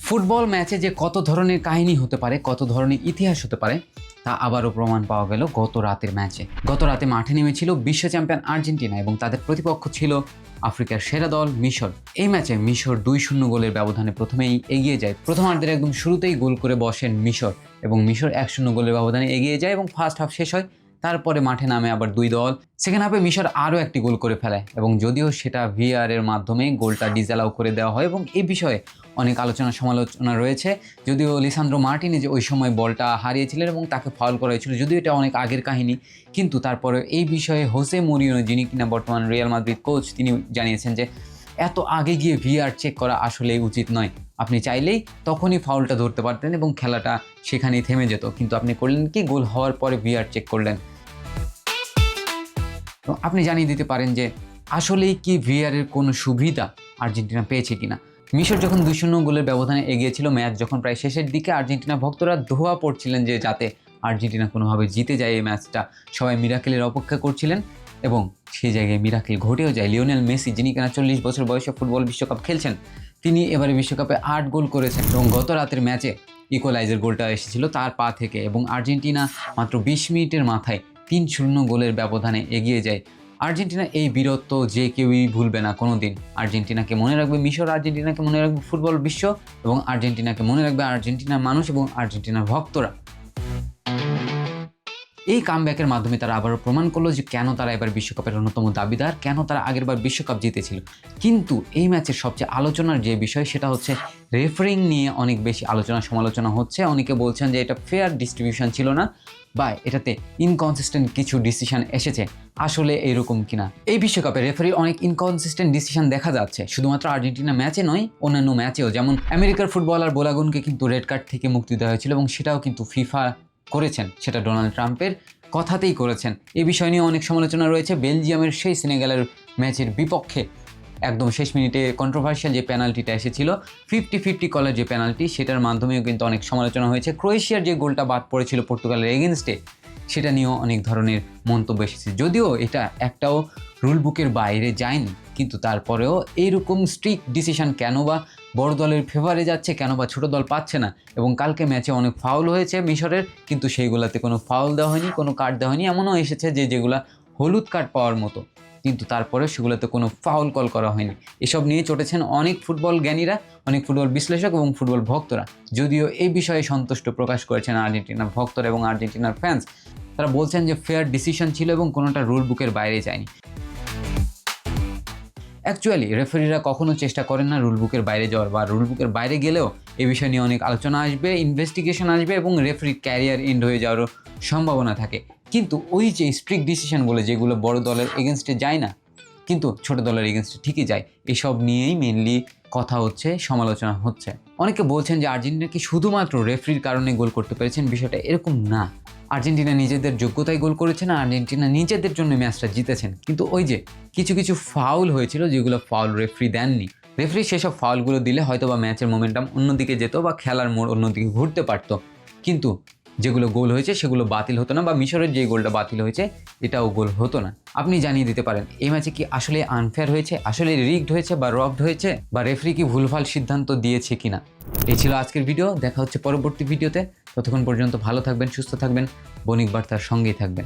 Football ম্যাচে যে কত ধরনের কাহিনী হতে পারে, কত ধরনের ইতিহাস হতে পারে তা আবারও প্রমাণ পাওয়া গেল গত রাতের ম্যাচে। গত রাতে মাঠে নেমেছিল বিশ্ব চ্যাম্পিয়ন আর্জেন্টিনা এবং তাদের প্রতিপক্ষ ছিল আফ্রিকার সেরা দল মিশর। এই ম্যাচে মিশর 2-0 গোলের ব্যবধানে প্রথমেই এগিয়ে যায়। প্রথমার্ধের একদম শুরুতেই গোল করে বসেন মিশর এবং মিশর 1-0 গোলের ব্যবধানে এগিয়ে যায় এবং ফার্স্ট হাফ শেষ হয়। তারপরে মাঠে নামে আবার দুই দল। সেকেন্ড হাফে মিশর আরও একটি গোল করে ফেলে এবং যদিও সেটা ভিআর এর মাধ্যমে গোলটা ডিসঅ্যালাউ করে দেওয়া হয় এবং এই বিষয়ে অনেক আলোচনা সমালোচনা রয়েছে। যদিও লিসান্দ্রো মার্টিনেজ ওই সময় বলটা হারিয়েছিলেন এবং তাকে ফাউল করা হয়েছিল, যদিও এটা অনেক আগের কাহিনী। কিন্তু তারপরে এই বিষয়ে হোসে মরিনো, যিনি কিনা বর্তমান রিয়াল মাদ্রিদ কোচ, তিনি জানিয়েছেন যে এত আগে গিয়ে ভিআর চেক করা আসলেই উচিত নয়। আপনি চাইলেই তখনই ফাউলটা ধরতে পারতেন এবং খেলাটা সেখানেই থেমে যেত, কিন্তু আপনি করলেন কি, গোল হওয়ার পরে ভিআর চেক করলেন। তো আপনি জানিয়ে দিতে পারেন যে আসলেই কি ভিআর এর কোনো সুবিধা আর্জেন্টিনা পেয়েছে কিনা। মিশর যখন 2-0 গোলের ব্যবধানে এগিয়েছিল, ম্যাচ যখন প্রায় শেষের দিকে, আর্জেন্টিনা ভক্তরা ধোয়া পড়ছিলেন যে যাতে আর্জেন্টিনা কোনোভাবে জিতে যায় এই ম্যাচটা। সবাই মিরাকেলের অপেক্ষা করছিলেন এবং সেই জায়গায় মিরাকেল ঘটেও যায়। লিওনেল মেসি, যিনি কিনা 40 বছর বয়সে ফুটবল বিশ্বকাপ খেলছেন, তিনি এবারে বিশ্বকাপে 8 গোল করেছেন এবং গত রাতের ম্যাচে ইকুয়ালাইজার গোলটা এসেছিল তার পা থেকে এবং আর্জেন্টিনা মাত্র 20 মিনিটের মাথায় 3-0 গোলের ব্যবধানে এগিয়ে যায়। আর্জেন্টিনা এই বীরত্ব যে কেউই ভুলবে না কোনো দিন। আর্জেন্টিনাকে মনে রাখবে মিশর, আর্জেন্টিনাকে মনে রাখবে ফুটবল বিশ্ব এবং আর্জেন্টিনাকে মনে রাখবে আর্জেন্টিনার মানুষ এবং আর্জেন্টিনার ভক্তরা। এই কামব্যাকের মাধ্যমে তারা আবারও প্রমাণ করলো যে কেন তারা এবার বিশ্বকাপের অন্যতম দাবিদার, কেন তারা আগেরবার বিশ্বকাপ জিতেছিল। কিন্তু এই ম্যাচের সবচেয়ে আলোচনার যে বিষয় সেটা হচ্ছে রেফারিং নিয়ে অনেক বেশি আলোচনা সমালোচনা হচ্ছে। অনেকে বলছেন যে এটা ফেয়ার ডিস্ট্রিবিউশন ছিল না বা এটাতে ইনকনসিস্টেন্ট কিছু ডিসিশন এসেছে। আসলে এরকম কিনা? এই বিশ্বকাপে রেফারির অনেক ইনকনসিস্টেন্ট ডিসিশন দেখা যাচ্ছে, শুধুমাত্র আর্জেন্টিনা ম্যাচে নয়, অন্যান্য ম্যাচেও। যেমন আমেরিকার ফুটবলার বোলাগুনকে কিন্তু রেড কার্ড থেকে মুক্তি দেওয়া হয়েছিল এবং সেটাও কিন্তু ফিফা করেছেন, সেটা ডোনাল্ড ট্রাম্পের কথাতেই করেছেন। এই বিষয় নিয়ে অনেক সমালোচনা রয়েছে। বেলজিয়ামের সেই সেনেগালের ম্যাচের বিপক্ষে একদম শেষ মিনিটে কন্ট্রোভার্সিয়াল যে পেনাল্টিটা এসেছিল, 50-50 কলের যে পেনাল্টি, সেটার মাধ্যমেও কিন্তু অনেক সমালোচনা হয়েছে। ক্রোয়েশিয়ার যে গোলটা বাদ পড়েছিল পর্তুগালের এগেনস্টে, সেটা নিয়েও অনেক ধরনের মন্তব্য এসেছে। যদিও এটা একটাও রুল বুকের বাইরে যায়নি, কিন্তু তারপরেও এইরকম স্ট্রিক্ট ডিসিশন কেন বা বড় দলের ফেভারে যাচ্ছে, কেন বা ছোটো দল পাচ্ছে না। এবং কালকে ম্যাচে অনেক ফাউল হয়েছে মিশরের, কিন্তু সেইগুলোতে কোনো ফাউল দেওয়া হয়নি, কোনো কার্ড দেওয়া হয়নি। এমনও এসেছে যে যেগুলা হলুদ কার্ড পাওয়ার মতো, কিন্তু তারপরে সেগুলোতে কোনো ফাউল কল করা হয়নি। এসব নিয়ে চটেছেন অনেক ফুটবল জ্ঞানীরা, অনেক ফুটবল বিশ্লেষক এবং ফুটবল ভক্তরা। যদিও এই বিষয়ে সন্তুষ্ট প্রকাশ করেছেন আর্জেন্টিনার ভক্তরা এবং আর্জেন্টিনার ফ্যান্স। তারা বলছেন যে ফেয়ার ডিসিশন ছিল এবং কোনোটা রুল বুকের বাইরে যায়নি। অ্যাকচুয়ালি রেফারিরা কখনো চেষ্টা করেন না রুল বুকের বাইরে যাওয়ার, বা রুল বুকের বাইরে গেলেও এ বিষয় নিয়ে অনেক আলোচনা আসবে, ইনভেস্টিগেশন আসবে এবং রেফারির ক্যারিয়ার এন্ড হয়ে যাওয়ারও সম্ভাবনা থাকে। কিন্তু ওই যে স্ট্রিক্ট ডিসিশন বলে যেগুলো বড় দলের এগেনস্টে যায় না, কিন্তু ছোট দলের এগেনস্টে ঠিকই যায়, এসব নিয়েই মেনলি কথা হচ্ছে, সমালোচনা হচ্ছে। অনেকে বলছেন যে আর্জেন্টিনা কি শুধুমাত্র রেফারির কারণে গোল করতে পেরেছেন, বিষয়টা এরকম না। আর্জেন্টিনা নিজেদের যোগ্যতায় গোল করেছেন, আর্জেন্টিনা নিজেদের জন্য ম্যাচটা জিতেছেন। কিন্তু ওই যে কিছু কিছু ফাউল হয়েছিল যেগুলো ফাউল রেফারি দেননি। রেফারি সেসব ফাউলগুলো দিলে হয়তো বা ম্যাচের মোমেন্টাম অন্যদিকে যেত বা খেলার মোড় অন্যদিকে ঘুরতে পারতো, কিন্তু যেগুলো গোল হয়েছে সেগুলো বাতিল হতো না, বা মিশরের যে গোলটা বাতিল হয়েছে এটাও গোল হতো না। আপনি জানিয়ে দিতে পারেন এই ম্যাচে কি আসলে আনফেয়ার হয়েছে, আসলে রিগড হয়েছে বা রবড হয়েছে, বা রেফারি কি ভুলভাল সিদ্ধান্ত দিয়েছে কিনা। এই ছিল আজকের ভিডিও। দেখা হচ্ছে পরবর্তী ভিডিওতে। ততক্ষণ পর্যন্ত ভালো থাকবেন, সুস্থ থাকবেন, বণিক বার্তার সঙ্গেই থাকবেন।